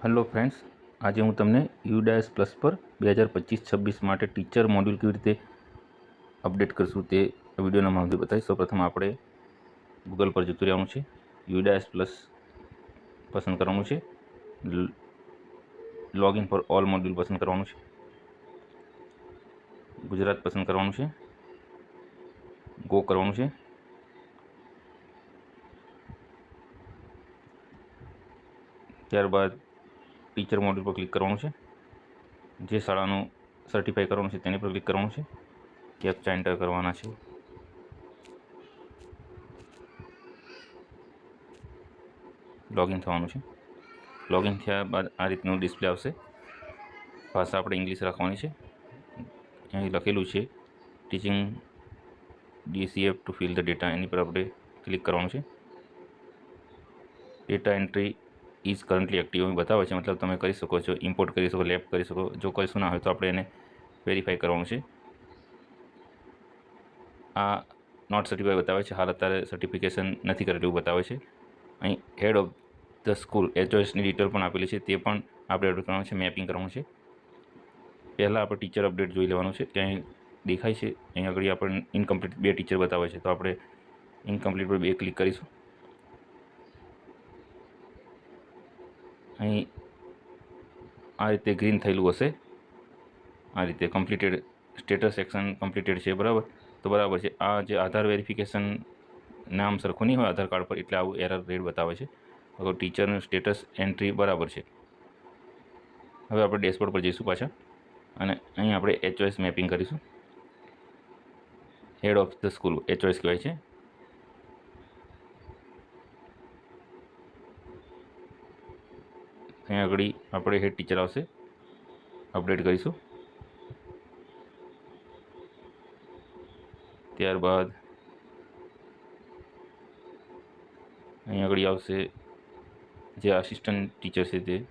Hello friends, આજે હું તમને UDAS પ્લસ પર 2025-26 માટે ટીચર મોડ્યુલ કેવી રીતે અપડેટ કરશું તે વિડીયોના માધ્યમથી બતાવીશ. સૌપ્રથમ આપણે ગૂગલ પર જતું રહેવાનું છે, UDAS પ્લસ પસંદ કરવાનું છે, લોગિન ફોર ઓલ મોડ્યુલ પસંદ કરવાનું છે, ગુજરાત પસંદ કરવાનું છે, ગો કરવાનું છે. ત્યારબાદ ટીચર મોડ્યુલ પર ક્લિક કરવાનું છે. જે શાળાનું સર્ટિફાઈ કરવાનું છે તેની પર ક્લિક કરવાનું છે. કેપ્ચા એન્ટર કરવાના છે. લોગિન થવાનું છે. લોગિન થયા બાદ આ રીતનું ડિસ્પ્લે આવશે. ભાષા આપણે ઇંગ્લિશ રાખવાની છે. અહીં લખેલું છે teaching DCF to fill the data, એની પર આપણે ક્લિક કરવાનું છે. Data entry is currently active એવું બતાવે છે, મતલબ તમે કરી શકો છો, ઇમ્પોર્ટ કરી શકો, લેફ્ટ કરી શકો. જો કશું ના હોય તો આપણે એને વેરીફાઈ કરવાનું છે. આ નોટ સર્ટિફાઈ બતાવે છે, હાલ અત્યારે સર્ટિફિકેશન નથી કરેલું એવું બતાવે છે. અહીં હેડ ઓફ ધ સ્કૂલ HOSની ડિટેલ પણ આપેલી છે, તે પણ આપણે અપડેટ કરવાનું છે. મેપિંગ કરવાનું છે. પહેલાં આપણે ટીચર અપડેટ જોઈ લેવાનું છે. ત્યાં દેખાય છે અહીં આગળ આપણે ઇનકમ્પ્લીટ 2 ટીચર બતાવે છે, તો આપણે ઇનકમ્પ્લીટ પર 2 ક્લિક કરીશું. અહીં આ રીતે ગ્રીન થયેલું હશે. આ રીતે કમ્પ્લીટેડ સ્ટેટસ સેક્શન કમ્પ્લીટેડ છે, બરાબર. તો બરાબર છે. આ જે આધાર વેરિફિકેશન નામ સરખું નહીં હોય આધાર કાર્ડ પર, એટલે આવું એરર રેડ બતાવે છે. તો ટીચરનું સ્ટેટસ એન્ટ્રી બરાબર છે. હવે આપણે ડેશબોર્ડ પર જઈશું પાછા, અને અહીં આપણે HOS મેપિંગ કરીશું. Head of the school HOS કહેવાય છે. અહીં આગળ આપણે હેડ ટીચર આવશે, અપડેટ કરીશું. ત્યારબાદ અહીં આગળ આવશે જે આસિસ્ટન્ટ ટીચર છે તે,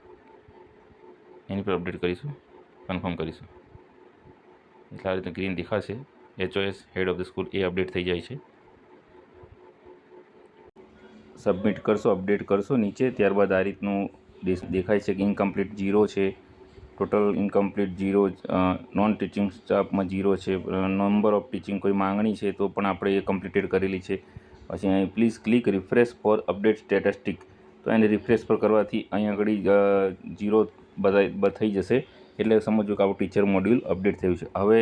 એની પર અપડેટ કરીશું, કન્ફર્મ કરીશું. એટલે આ રીતે ગ્રીન દેખાશે. HOS head of the school એ અપડેટ થઈ જાય છે. સબમિટ કરશો, અપડેટ કરશો નીચે, ત્યારબાદ આ રીતનું દેખાય છે કે ઇનકમ્પ્લીટ 0 છે, ટોટલ ઇનકમ્પ્લીટ 0, નોન ટીચિંગ સ્ટાફમાં 0 છે, નંબર ઓફ ટીચિંગ કોઈ માંગણી છે તો પણ આપણે એ કમ્પ્લીટેડ કરેલી છે. પછી અહીં please click refresh for update statistic, તો એને રિફ્રેશ પર કરવાથી અહીં આગળ 0 થઈ જશે. એટલે સમજો કે આપણું ટીચર મોડ્યુલ અપડેટ થયું છે. હવે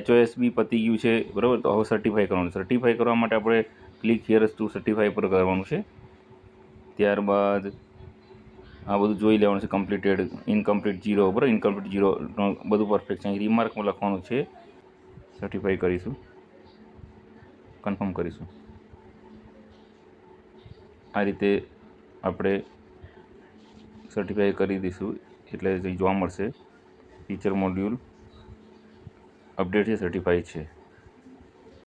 HOS બી પતી ગયું છે, બરાબર. તો હવે સર્ટિફાઈ કરવાનું. સર્ટિફાઈ કરવા માટે આપણે ક્લિક હિયર ટુ સર્ટિફાઈ પર કરવાનું છે. ત્યારબાદ આ બધું જોઈ લેવાનું છે. કમ્પ્લીટેડ, ઇનકમ્પ્લીટ 0, બરાબર. ઇનકમ્પ્લીટ 0 બધું પરફેક્ટ છે. અહીં રિમાર્કમાં લખવાનું છે. સર્ટિફાઈ કરીશું, કન્ફર્મ કરીશું. આ રીતે આપણે સર્ટિફાઈ કરી દઈશું, એટલે જોવા મળશે ટીચર મોડ્યુલ અપડેટ છે, સર્ટિફાઈ છે.